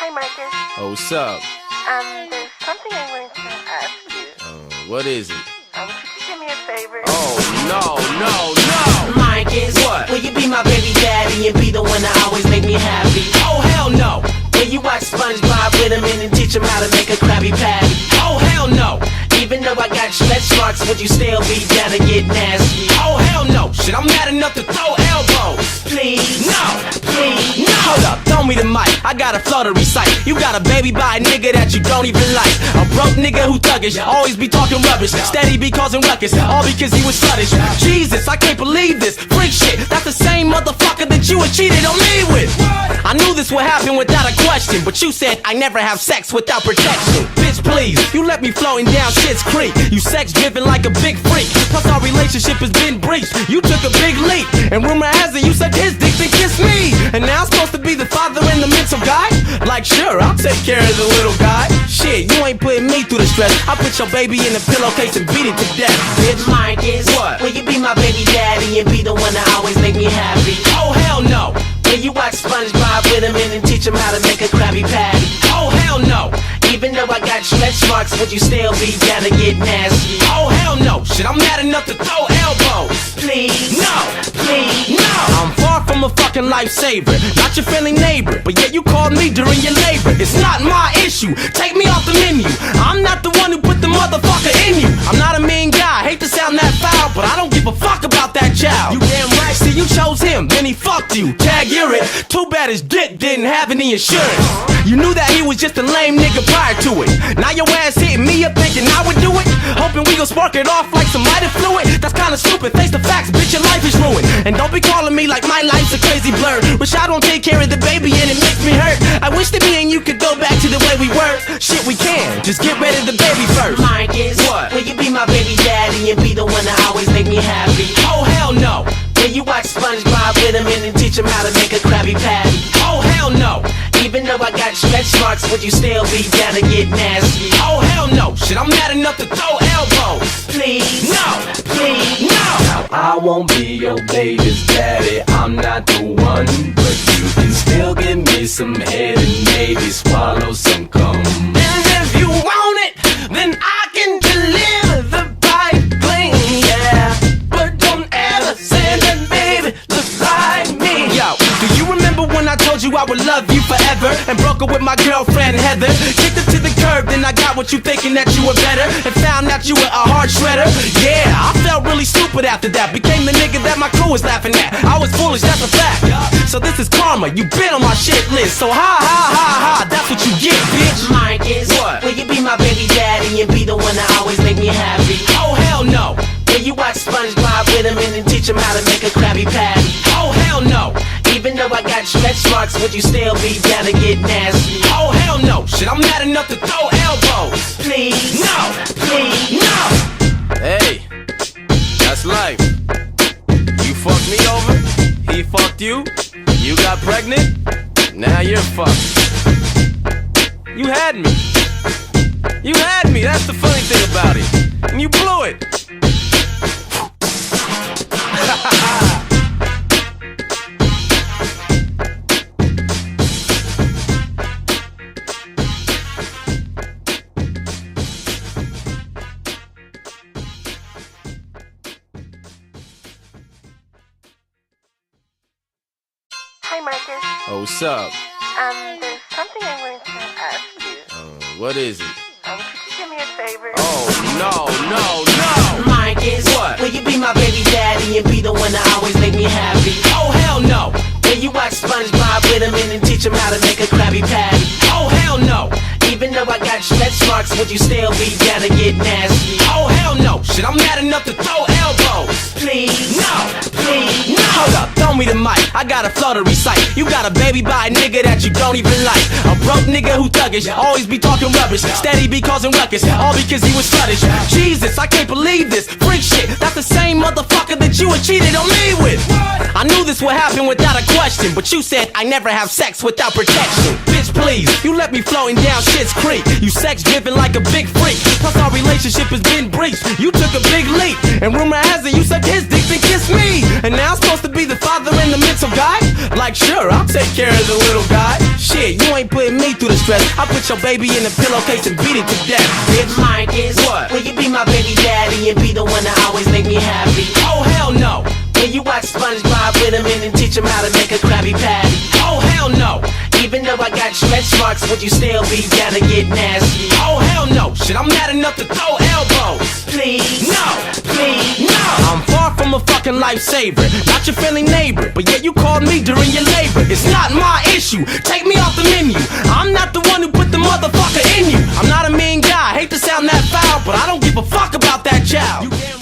Hi, Marcus. Oh, what's up? There's something I wanted to ask you. What is it? Could you do me a favor? Oh, no. Marcus, What? will you be my baby daddy and be the one that always make me happy? Oh, hell no. Will you watch SpongeBob with him and teach him how to make a Krabby Patty? Oh, hell no. Even though I got stretch marks, would you still be down to get nasty? Oh, hell no. Shit, I'm mad enough to throw elbows. Please, No. please, no. Hold up, throw me the mic. I got a flow to recite. You got a baby by a nigga that you don't even like. A broke nigga who thuggish, always be talking rubbish. Steady be causing ruckus, all because he was sluttish. Jesus, I can't believe this. Freak shit, that's the same motherfucker that you had cheated on me with. I knew this would happen without a question, but you said I never have sex without protection. Bitch, please, you let me floating down Shit's Creek. You sex driven like a big freak. Plus our relationship has been breached. You took a big leap, and rumor has it you sucked his dick then kissed me. And now I'm supposed to be the father and the mental guy? Like sure, I'll take care of the little guy. Shit, you ain't putting me through the stress. I put your baby in a pillowcase and beat it to death, bitch. Marcus, What? will you be my baby daddy and be the one that always make me happy? Oh hell no. Will you watch SpongeBob with him and teach him how to make a Krabby Patty? Oh hell no. Even though I got stretch marks, would you still be down to get nasty? Oh hell no. Shit, I'm mad enough to throw elbows. Please, No. please, No. I'm far from a fucking lifesaver, not your friendly neighbor, but yet you called me during your labor. It's not my issue. Take me off the menu. I'm not the one who put the motherfucker in you. I'm not a mean guy. Hate to sound that foul, but I don't give a fuck about that child. You damn right. See, you chose him, then he fucked you. Tag you're it. Too bad his dick didn't have any insurance. You knew that he was just a lame nigga prior to it. Now your ass hitting me up thinking I would do it. Hoping we gon' spark it off like some lighter fluid. That's kinda stupid. Face the facts, bitch. Your life is ruined. And don't be calling me like my life's a crazy blur. Wish I don't take care of the baby and it makes me hurt. I wish that me and you could go back to the way we were. Shit, we can. Just get rid of the baby first. Marcus, What? will you be my baby daddy and be the one that always make me happy? Oh hell no. Will you watch SpongeBob with him and teach him how to make a Krabby Patty? Oh hell no. Even though I got stretch marks, would you still be down to get nasty? Oh hell no. Shit, I'm mad enough to throw elbows. Please, No. please, No. Now I won't be your baby's daddy, I'm not the one. But you can still give me some head and maybe swallow some cum. And if you want it, then I can deliver the pipe clean, yeah. But don't ever say that baby looks like me. Yo, do you remember when I told you I would love you forever and broke up with my girlfriend Heather? Kicked her to the curb, then I got what you thinking that you were better and found out you were a hard shredder. Yeah, I felt really stupid after that. Became the nigga that my crew was laughing at. I was foolish, that's a fact. So this is karma. You been on my shit list. So ha ha ha ha, that's what you get, bitch. Marcus, What? will you be my baby daddy and be the one that always make me happy? Oh hell no. Will you watch SpongeBob with him and teach him how to make a Krabby Patty? Oh hell no. Even though I got stretch marks, would you still be down to get nasty? Oh hell no. Shit, I'm mad enough to throw elbows. Please, No. please, No. Hey, that's life. You fucked me over, he fucked you, you got pregnant, now you're fucked. You had me. You had me, that's the funny thing about it. And you blew it. Hi, Marcus. Oh, what's up? There's something I wanted to ask you. What is it? Could you do me a favor? Oh, no. Marcus, What? will you be my baby daddy and be the one that always make me happy? Oh, hell no. Will you watch SpongeBob with him and teach him how to make a Krabby Patty? Oh, hell no. Even though I got stretch marks, would you still be down to get nasty? Oh, hell no. Shit, I'm mad enough to throw elbows. Please, No. please, no. Hold up, throw me the mic. I got a flow to recite. You got a baby by a nigga that you don't even like. A broke nigga who thuggish, always be talking rubbish. Steady be causing ruckus, all because he was sluttish. Jesus, I can't believe this. Freak shit, that's the same motherfucker that you had cheated on me with. I knew this would happen without a question, but you said I never have sex without protection. Bitch, please, you let me floating down Shit's Creek. You sex driven like a big freak. Plus our relationship has been breached. You took a big leap, and rumor has it you sucked his dick then kissed me. And now I'm supposed to be the father and sentimental guy? Like sure, I'll take care of the little guy. Shit, you ain't putting me through the stress. I put your baby in the pillowcase and beat it to death, bitch. Marcus, What? will you be my baby daddy and be the one that always make me happy? Oh hell no. Will you watch SpongeBob with him and teach him how to make a Krabby Patty? Oh hell no. Even though I got stretch marks, would you still be down to get nasty? Oh hell no. Shit, I'm mad enough to throw elbows. Please, No. please. No. I'm far from a fucking lifesaver, not your friendly neighbor, but yet you called me during your labor. It's not my issue. Take me off the menu. I'm not the one who put the motherfucker in you. I'm not a mean guy. Hate to sound that foul, but I don't give a fuck about that child. You damn